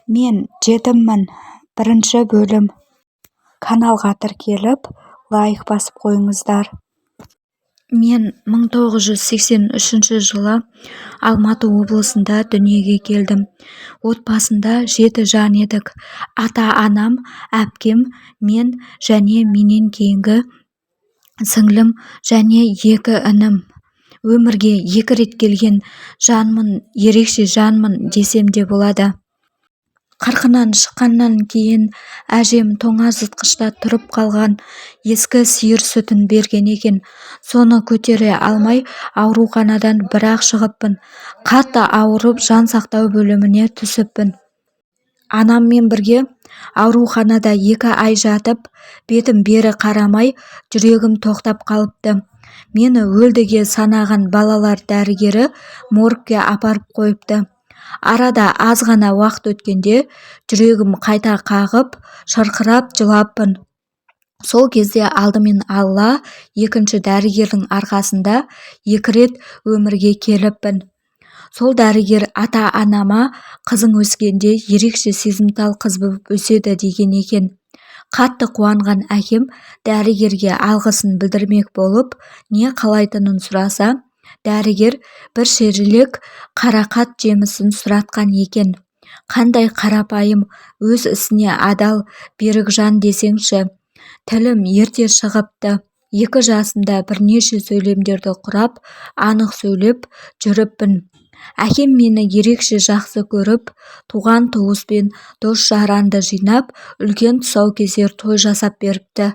Мен жетіммін. Бірінші бөлім. Каналға тіркеліп, лайк басып қойыңыздар. Мен 1983 жылы Алматы облысында дүниеге келдім. Отбасында 7 жан едік. Ата-анам, әпкем, мен және менен кейінгі сіңлім және 2 інім. Өмірге 2 рет келген жанмын, ерекше жанмын десем де болады. Қырқынан шыққаннан кейін әжем тоңазытқышта тұрып қалған ескі сиыр сүтін берген екен. Соны көтере алмай ауруханадан бір-ақ шығыппын. Қатты ауырып жан сақтау бөліміне түсіппін. Анаммен бірге ауруханада 2 ай жатып, бетім бері қарамай, жүрегім тоқтап қалыпты. Мені өлдіге санаған балалар дәрігері моргке апарып қойыпты. Арада аз ғана уақыт өткенде жүрегім қайта қағып, шырқырап жылаппын. Сол кезде алдымен Алла, екінші дәрігердің арқасында 2 рет өмірге келіппін. Сол дәрігер ата-анама қызың өскенде ерекше сезімтал қыз болып өседі деген екен. Қатты қуанған әкем дәрігерге алғысын білдірмек болып, не қалайтынын сұраса, дәрігер бір шелек қарақат жемісін сұратқан екен. Қандай қарапайым, өз ісіне адал, берік жан десеңші. Тілім ерте шығыпты. 2 жасымда бірнеше сөйлемдерді құрап, анық сөйлеп жүріппін. Әкем мені ерекше жақсы көріп, туған туыспен дос-жаранды жинап, үлкен тұсаукесер той жасап беріпті.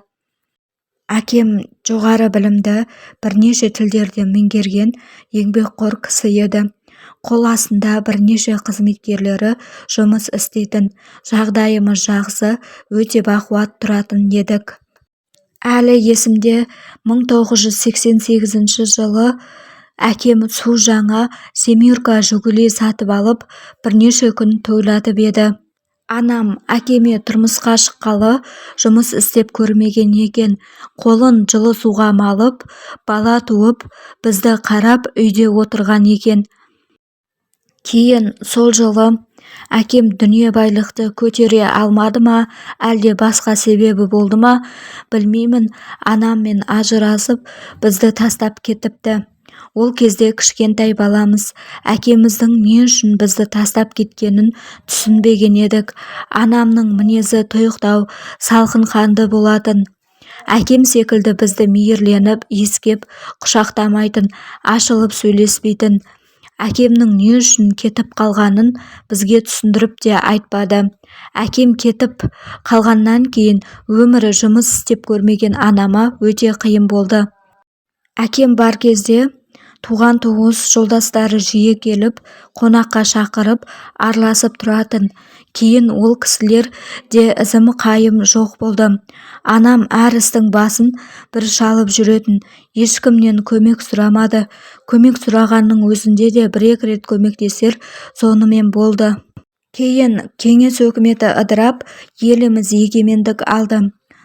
Әкем жоғары білімді, бірнеше тілдерді меңгерген еңбекқор кісі еді. Қол астында бірнеше қызметкерлері жұмыс істейтін, жағдайымыз жақсы, өте бақуат тұратын едік. Әлі есімде, 1988 жылы әкем су жаңа семерка Жигули сатып алып, бірнеше күн тойлатып еді. Анам әкеме тұрмысқа шыққалы жұмыс істеп көрмеген екен. Қолын жылы суға малып, бала туып, бізді қарап үйде отырған екен. Кейін сол жылы әкем дүние байлықты көтере алмады ма, әлде басқа себебі болды ма, білмеймін, анаммен ажырасып, бізді тастап кетіпті. Ол кезде кішкентай баламыз, әкеміздің не үшін бізді тастап кеткенін түсінбеген едік. Анамның мінезі тұйықтау, салқын қанды болатын. Әкем секілді бізді мейірленіп, иіскеп, құшақтамайтын, ашылып сөйлеспейтін. Әкемнің не үшін кетіп қалғанын бізге түсіндіріп те айтпады. Әкем кетіп қалғаннан кейін өмірі жұмыс істеп көрмеген анама өте қиын болды. Әкем бар кезде туған туыс жолдастары жиі келіп, қонаққа шақырып, араласып тұратын. Кейін ол кісілер де ізім қайым жоқ болды. Анам әр істің басын бір шалып жүретін, ешкімнен көмек сұрамады. Көмек сұрағанның өзінде де 1-2 рет көмектесер, сонымен болды. Кейін кеңес өкіметі ыдырап, еліміз егемендік алды.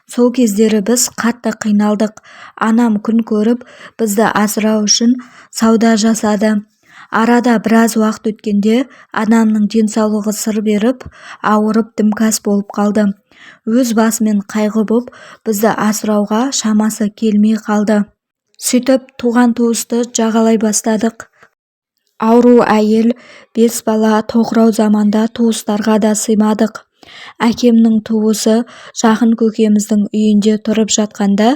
Сол кездері біз қатты қиналдық. Анам күн көріп, бізді асырау үшін сауда жасады. Арада біраз уақыт өткенде анамның денсаулығы сыр беріп, ауырып дімкәс болып қалды. Өз басымен қайғы боп, бізді асырауға шамасы келмей қалды. Сөйтіп, туған туысты жағалай бастадық. Ауру әйел, 5 бала тоқырау заманда туыстарға да сыймадық. Әкемнің туысы жақын көкеміздің үйінде тұрып жатқанда,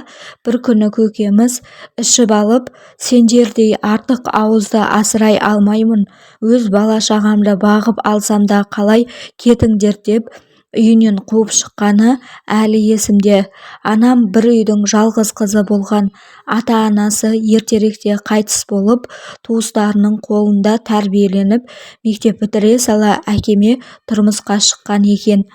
бір күні көкеміз ішіп алып, сендердей артық ауызды асырай алмаймын, өз бала-шағамды бағып алсам да қалай кетіңдер деп, үйінен қуып шыққаны әлі есімде. Анам бір үйдің жалғыз қызы болған. Ата-анасы ертеректе қайтыс болып, туыстарының қолында тәрбиеленіп, мектеп бітіре сала әкеме тұрмысқа шыққан екен.